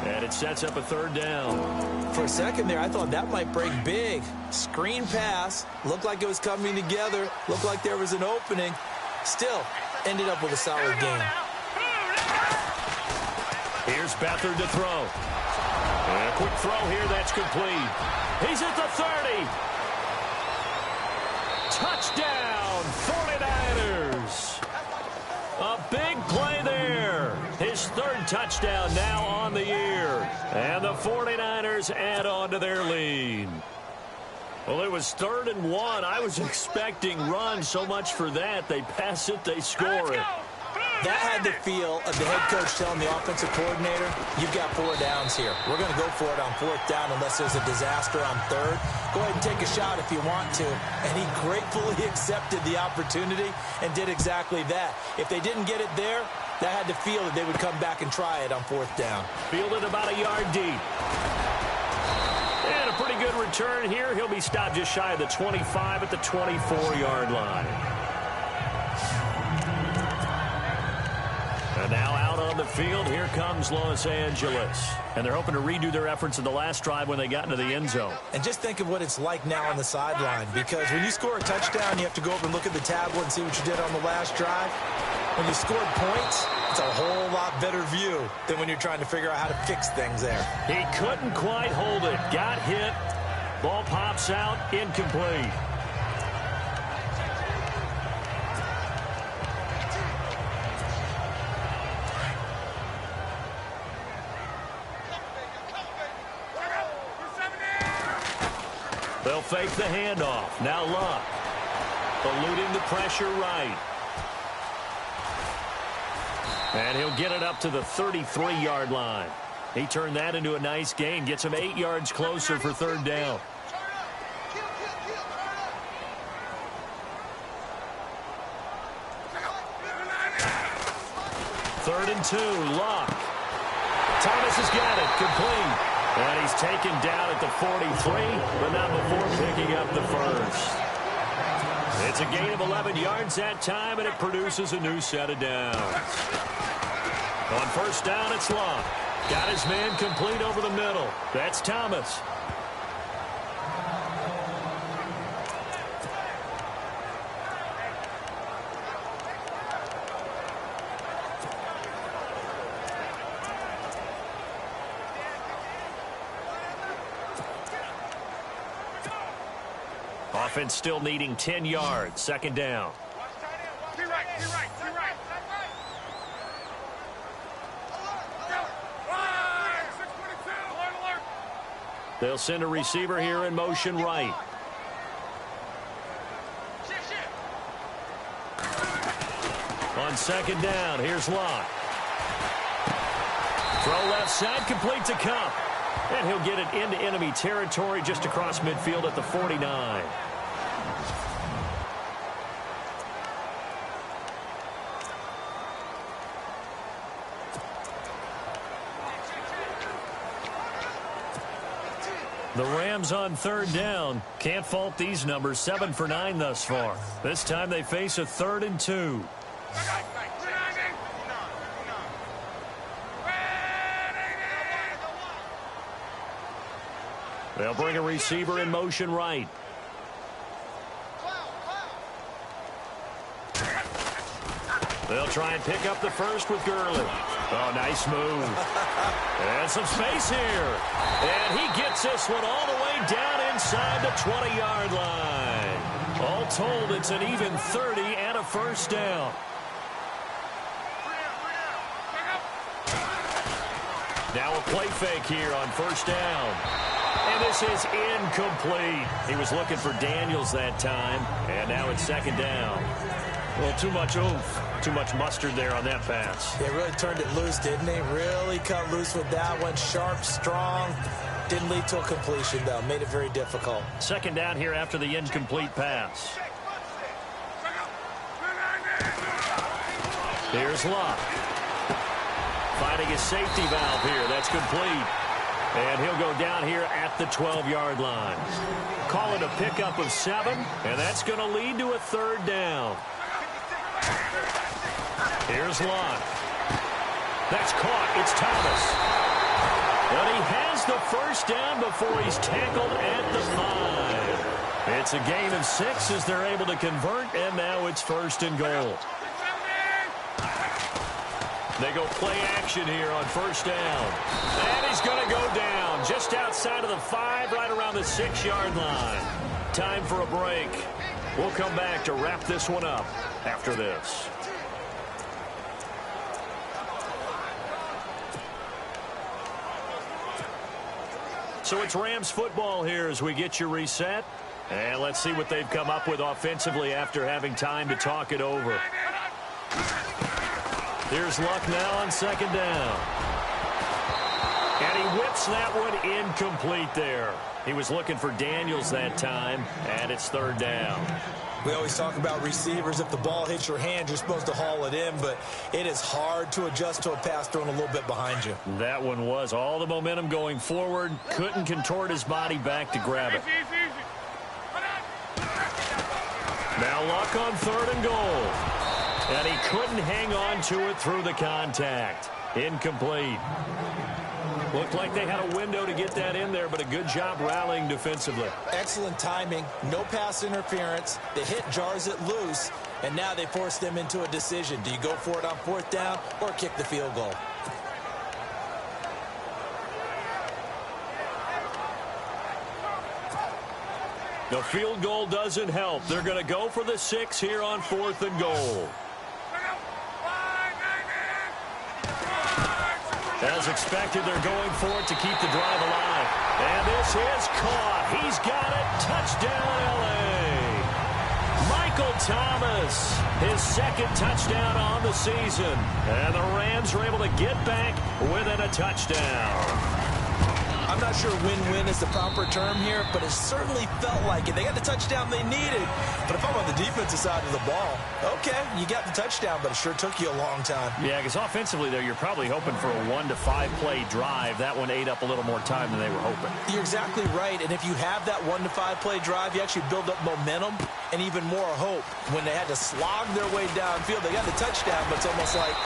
and it sets up a 3rd down. For a second there, I thought that might break big. Screen pass. Looked like it was coming together. Looked like there was an opening. Still, ended up with a solid gain. Here's Beathard to throw. And a quick throw here, that's complete. He's at the 30. Touchdown, 49ers. A big play there. His 3rd touchdown now on the year. And the 49ers add on to their lead. Well, it was 3rd and 1. I was expecting runs, so much for that. They pass it, they score it. That had the feel of the head coach telling the offensive coordinator, you've got 4 downs here. We're going to go for it on 4th down unless there's a disaster on 3rd. Go ahead and take a shot if you want to. And he gratefully accepted the opportunity and did exactly that. If they didn't get it there, that had the feel that they would come back and try it on 4th down. Fielded about a yard deep. And a pretty good return here. He'll be stopped just shy of the 25 at the 24-yard line. And now out on the field, here comes Los Angeles. And they're hoping to redo their efforts in the last drive when they got into the end zone. And just think of what it's like now on the sideline, because when you score a touchdown, you have to go over and look at the tablet and see what you did on the last drive. When you scored points, it's a whole lot better view than when you're trying to figure out how to fix things there. He couldn't quite hold it. Got hit. Ball pops out. Incomplete. They'll fake the handoff. Now Luck. Eluding the pressure right. And he'll get it up to the 33-yard line. He turned that into a nice gain. Gets him 8 yards closer for 3rd down. Third and 2. Luck. Thomas has got it. Complete. And he's taken down at the 43, but not before picking up the 1st. It's a gain of 11 yards that time, and it produces a new set of downs. On 1st down, it's Luck. Got his man complete over the middle. That's Thomas. Offense still needing 10 yards. 2nd down. They'll send a receiver here in motion right. On 2nd down, here's Locke. Throw left side, complete to Cup. And he'll get it into enemy territory just across midfield at the 49. The Rams on 3rd down. Can't fault these numbers. 7 for 9 thus far. This time they face a 3rd and 2. They'll bring a receiver in motion right. They'll try and pick up the first with Gurley. Oh, nice move. And some space here. And he gets this one all the way down inside the 20-yard line. All told, it's an even 30 and a first down. Now a play fake here on first down. And this is incomplete. He was looking for Daniels that time. And now it's second down. Well, too much oomph. Too much mustard there on that pass. They really turned it loose, didn't they? Really cut loose with that one. Sharp, strong. Didn't lead to a completion, though. Made it very difficult. Second down here after the incomplete pass. Here's Luck. Finding his safety valve here. That's complete. And he'll go down here at the 12-yard line. Call it a pickup of 7, and that's going to lead to a third down. Here's Luck. That's caught. It's Thomas. But he has the first down before he's tackled at the 5. It's a gain of 6 as they're able to convert, and now it's first and goal. They go play action here on first down. And he's going to go down just outside of the 5, right around the 6-yard line. Time for a break. We'll come back to wrap this one up after this. So it's Rams football here as we get you reset. And let's see what they've come up with offensively after having time to talk it over. Here's Luck now on second down. And he whips that one incomplete there. He was looking for Daniels that time, and it's third down. We always talk about receivers. If the ball hits your hand, you're supposed to haul it in, but it is hard to adjust to a pass thrown a little bit behind you. That one was all the momentum going forward. Couldn't contort his body back to grab it. Now Luck on third and goal. And he couldn't hang on to it through the contact. Incomplete. Looked like they had a window to get that in there, but a good job rallying defensively. Excellent timing. No pass interference. The hit jars it loose, and now they force them into a decision. Do you go for it on fourth down or kick the field goal? The field goal doesn't help. They're going to go for the 6 here on fourth and goal. As expected, they're going for it to keep the drive alive. And this is caught. He's got it. Touchdown, L.A. Michael Thomas, his second touchdown on the season. And the Rams are able to get back within a touchdown. I'm not sure win-win is the proper term here, but it certainly felt like it. They got the touchdown they needed. But if I'm on the defensive side of the ball, okay, you got the touchdown, but it sure took you a long time. Yeah, because offensively there, you're probably hoping for a 1 to 5 play drive. That one ate up a little more time than they were hoping. You're exactly right. And if you have that 1 to 5 play drive, you actually build up momentum and even more hope. When they had to slog their way downfield, they got the touchdown, but it's almost like,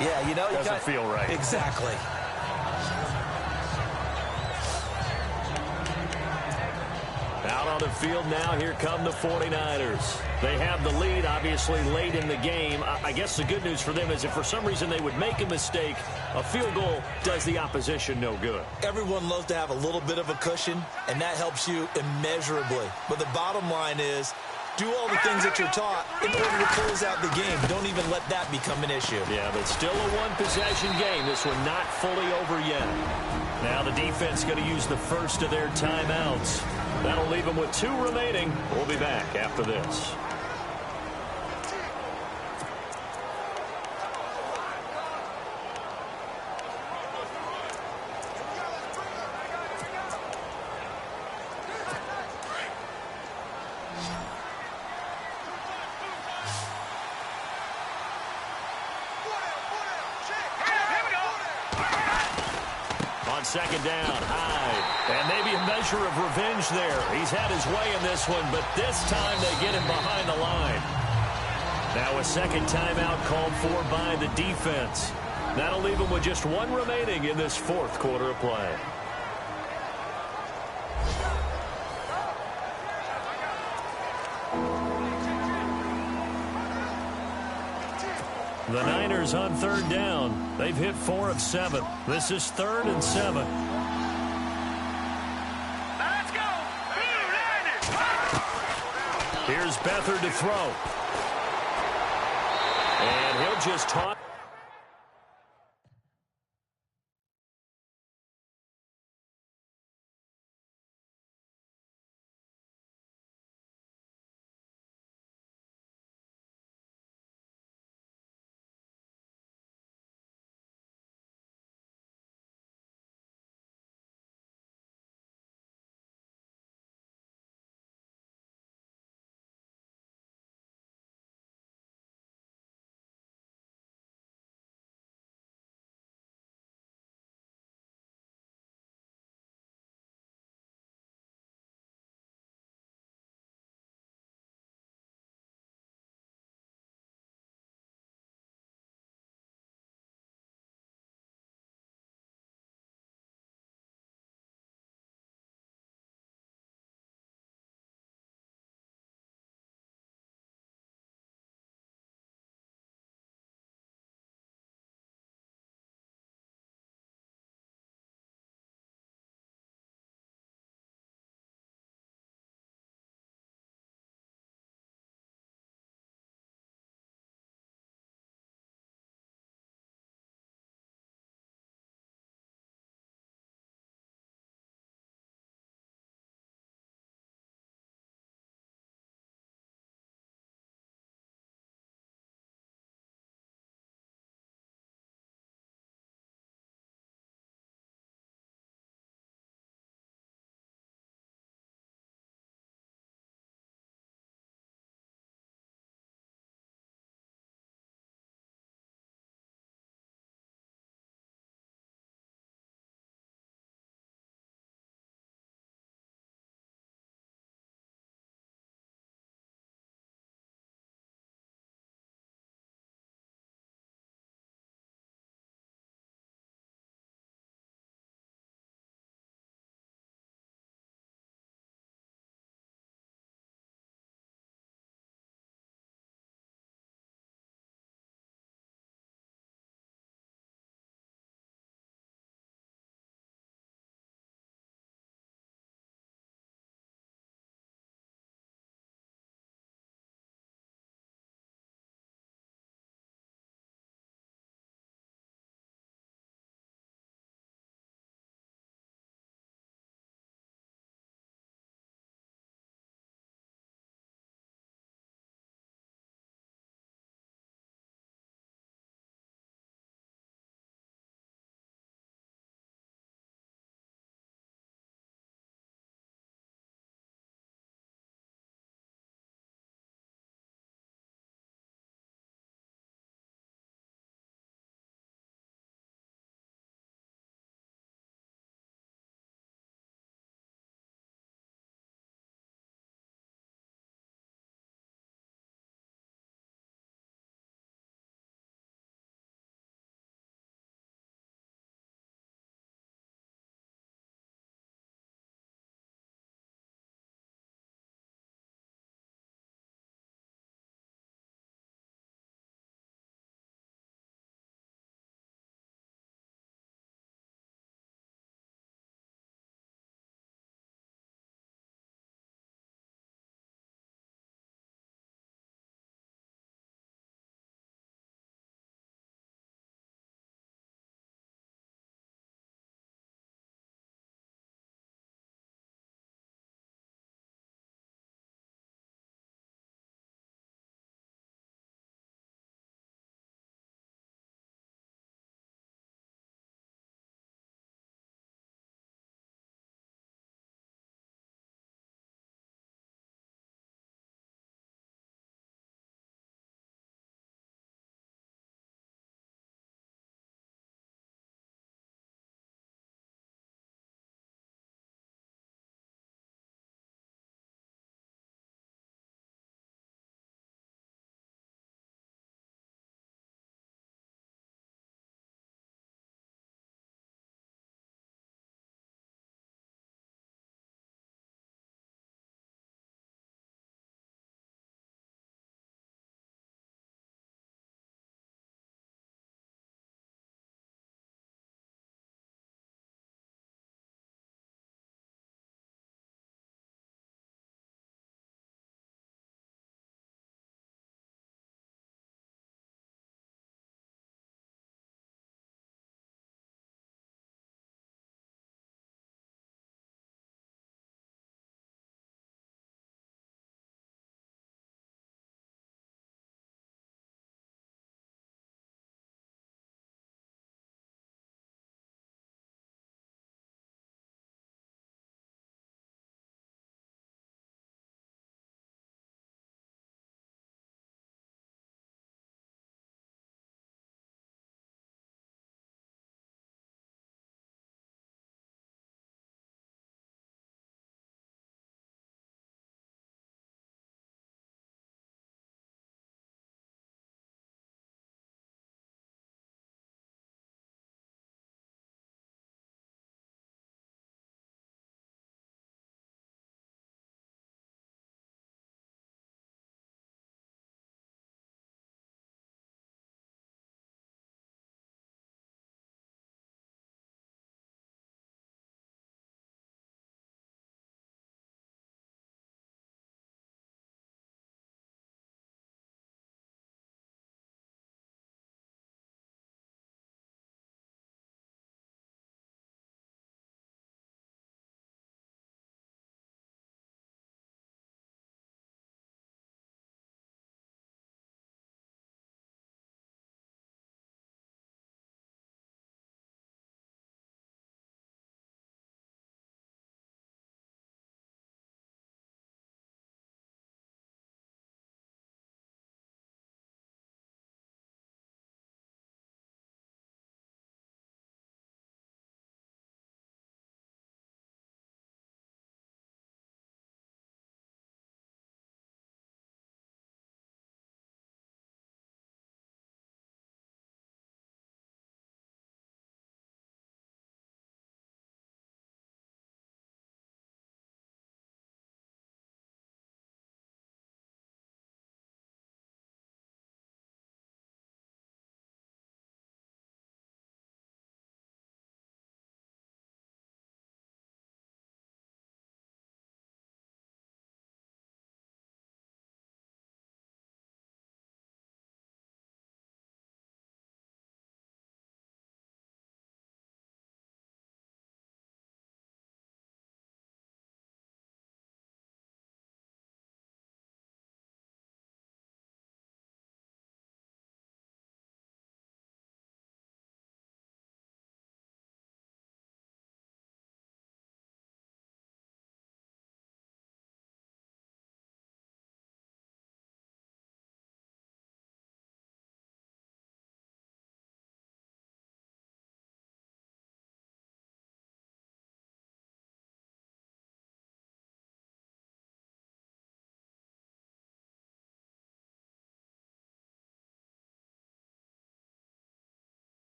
yeah, you know, doesn't feel right. Exactly. Out on the field now, here come the 49ers. They have the lead, obviously, late in the game. I guess the good news for them is if for some reason they would make a mistake, a field goal does the opposition no good. Everyone loves to have a little bit of a cushion, and that helps you immeasurably. But the bottom line is, do all the things that you're taught in order to close out the game. Don't even let that become an issue. Yeah, but still a one-possession game. This one not fully over yet. Now the defense going to use the first of their timeouts. That'll leave them with 2 remaining. We'll be back after this. Second down, Hyde. And maybe a measure of revenge there. He's had his way in this one, but this time they get him behind the line. Now a second timeout called for by the defense. That'll leave him with just 1 remaining in this fourth quarter of play. The Niners on third down. They've hit 4 of 7. This is 3rd and 7. Let's go. Here's Beathard to throw. And he'll just toss.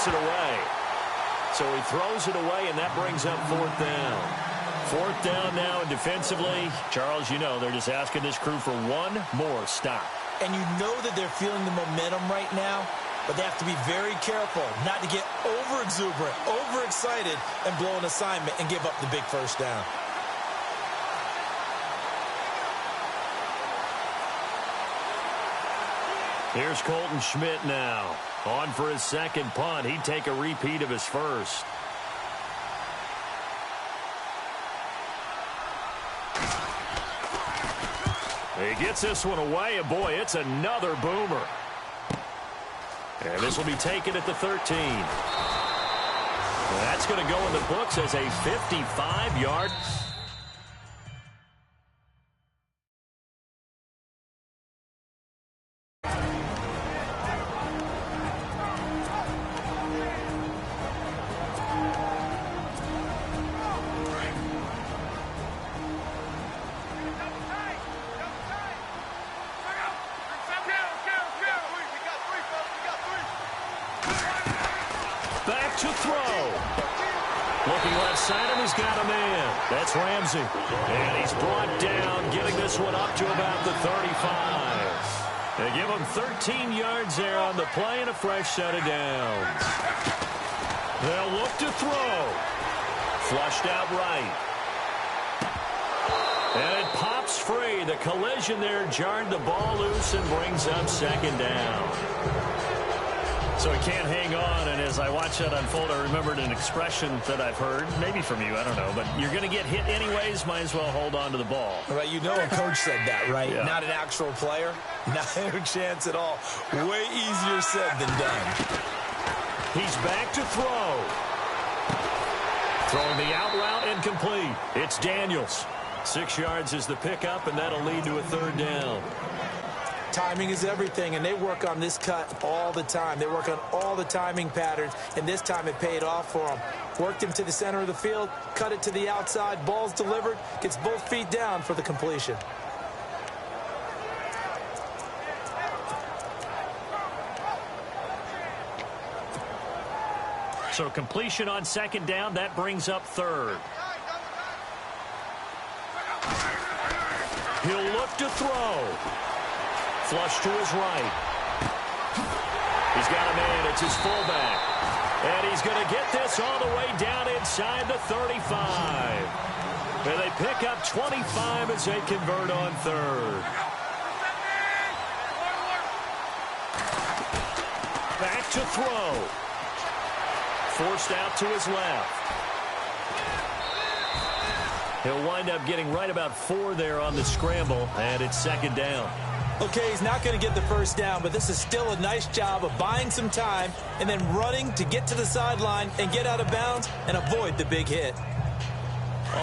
gets it away. So he throws it away, and that brings up 4th down. 4th down now, and defensively, Charles, you know, they're just asking this crew for one more stop. And you know that they're feeling the momentum right now, but they have to be very careful not to get over-exuberant, over-excited, and blow an assignment and give up the big first down. Here's Colton Schmidt now. On for his second punt. He'd take a repeat of his first. He gets this one away, and boy, it's another boomer. And this will be taken at the 13. And that's going to go in the books as a 55-yard. Back to throw. Looking left side, and he's got a man. That's Ramsey. And he's brought down, getting this one up to about the 35. They give him 13 yards there on the play and a fresh set of downs. They'll look to throw. Flushed out right. And it pops free. The collision there jarred the ball loose and brings up 2nd down. So he can't hang on, and as I watch that unfold, I remembered an expression that I've heard, maybe from you, I don't know, but you're going to get hit anyways, might as well hold on to the ball. Right, you know a coach said that, right? Yeah. Not an actual player. Not a chance at all. Way easier said than done. He's back to throw. Throwing the out route incomplete. It's Daniels. 6 yards is the pickup, and that'll lead to a 3rd down. Timing is everything, and they work on this cut all the time. They work on all the timing patterns, and this time it paid off for them. Worked him to the center of the field, cut it to the outside, ball's delivered, gets both feet down for the completion. So completion on 2nd down, that brings up 3rd. He'll look to throw. Flush to his right. He's got a man. It's his fullback. And he's going to get this all the way down inside the 35. And they pick up 25 as they convert on 3rd. Back to throw. Forced out to his left. He'll wind up getting right about 4 there on the scramble, and it's 2nd down. Okay, he's not going to get the first down, but this is still a nice job of buying some time and then running to get to the sideline and get out of bounds and avoid the big hit.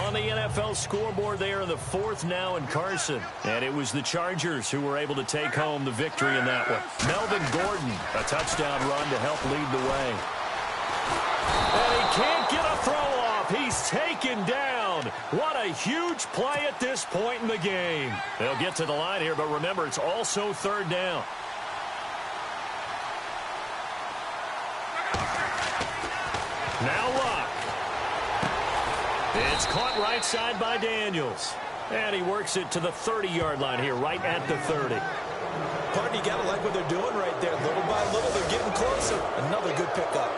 On the NFL scoreboard there in the 4th now in Carson. And it was the Chargers who were able to take home the victory in that one. Melvin Gordon, a touchdown run to help lead the way. And he can't get a throw off. He's taken down. What a huge play at this point in the game. They'll get to the line here, but remember, it's also 3rd down. Now Luck. It's caught right side by Daniels. And he works it to the 30-yard line here, right at the 30. Partner, you got to like what they're doing right there. Little by little, they're getting closer. Another good pickup.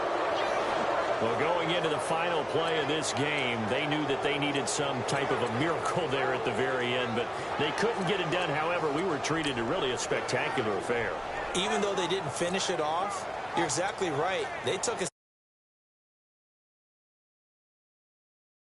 Well, going into the final play of this game, they knew that they needed some type of a miracle there at the very end, but they couldn't get it done. However, we were treated to really a spectacular affair. Even though they didn't finish it off, you're exactly right. They took a